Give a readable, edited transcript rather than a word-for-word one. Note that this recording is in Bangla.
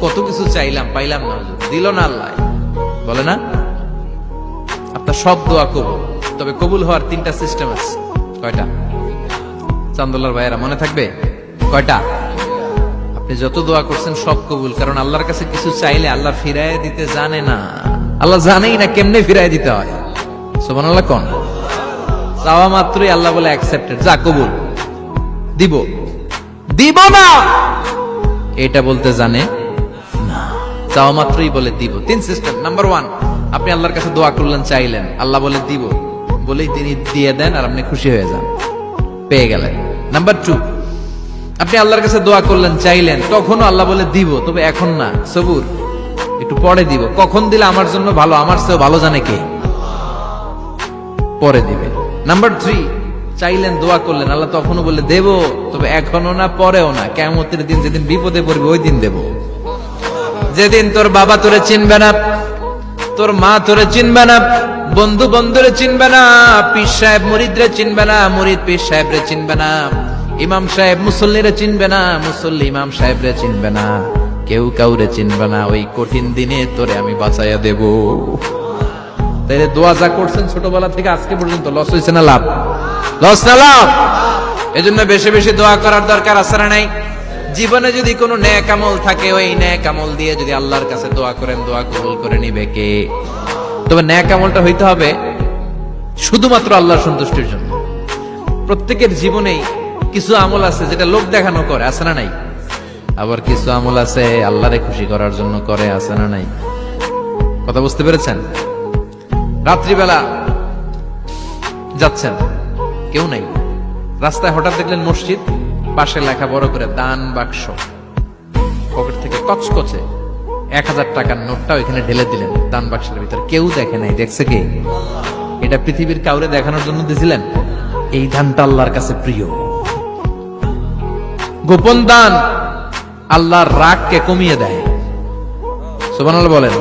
কত কিছু চাইলাম, পাইলাম না, দিল না আল্লাহ, বলে না? আপনার সব দোয়া কবুল, তবে কবুল হওয়ার 3টা সিস্টেম আছে। কয়টা? চান্দোলার ভাইয়েরা মনে থাকবে? কয়টা? আপনি যত দোয়া করছেন সব কবুল, কারণ আল্লাহর কাছে কিছু চাইলে আল্লাহ ফিরায় দিতে জানে না। আল্লাহ জানেই না কেমনে ফিরায় দিতে হয়। সুবহানাল্লাহ কোন? চাওয়া মাত্রই আল্লাহ বলে অ্যাকসেপ্টেড, যা কবুল, দিব দিব না এটা বলতে জানে না, চাওয়া মাত্রই বলে দিব। 3 সিস্টেম। নাম্বার 1, আপনি আল্লাহর কাছে দোয়া করলেন, চাইলেন, আল্লাহ বলে দিব, বলেই তিনি দিয়ে দেন আর আপনি খুশি হয়ে যান, পেয়ে গেলেন। নাম্বার 2, আপনি আল্লাহর কাছে দোয়া করলেন, চাইলেন, তখনও আল্লাহ বলে দিব, তবে এখন না, সবুর, একটু পরে দিব। কখন দিলে আমার জন্য ভালো, আমার চেয়েও ভালো জানে কে, পরে দিবে। নাম্বার 3, চাইলেন, দোয়া করলেন, আল্লাহ তখনও বলে দেব, তবে এখনো না, পরেও না, কিয়ামতের দিন যেদিন বিপদে পড়বে ওই দিন দেব। যেদিন তোর বাবা তোরে চিনবে না, তোর মা তোরে চিনবে না, বন্ধু বন্ধুরে চিনবে না, পীর সাহেব মুরিদরে চিনবে না, মুরিদ পীর সাহেবরে চিনবে না, ইমাম সাহেব মুসল্লিরে চিনবে না, মুসল্লি ইমাম সাহেবরে চিনবে না, কেউ কাউরে চিনবে না, ওই কঠিন দিনে তোরে আমি বাঁচাইয়া দেব। তাইলে দোয়া যা করছেন ছোটবেলা থেকে আজকে পর্যন্ত, লস হয়েছে না লাভ? লস না লাভ? এজন্য বেশি বেশি দোয়া করার দরকার আছে না নাই? জীবনে যদি কোনো নেক আমল থাকে, ওই নেক আমল দিয়ে যদি আল্লাহর কাছে দোয়া করেন, দোয়া কবুল করে নিবে কে? তবে নেক আমলটা হইতে হবে শুধুমাত্র আল্লাহর সন্তুষ্টির জন্য। প্রত্যেকের জীবনেই কিছু আমল আছে যেটা লোক দেখানো করে, আছে না নাই? আবার কিছু আমল আছে আল্লাহরে খুশি করার জন্য করে, আছে না নাই? কথা বুঝতে পেরেছেন? রাত্রিবেলা যাচ্ছেন, কেউ নাই, রাস্তায় হঠাৎ দেখলেন মসজিদ, পাশে লেখা বড় করে দান বাক্স, পকেট থেকে কচকচে 1000 টাকার নোটটা ওইখানে ঢেলে দিলেন দান বাক্সের ভিতরে। কেউ দেখে নাই, দেখছে কে? এটা পৃথিবীর কাউরে দেখানোর জন্য দিছিলেন? এই দানটা আল্লাহর কাছে প্রিয়। গোপন দান আল্লাহর রাগকে কমিয়ে দেয়। সুবহানাল্লাহ বলেন।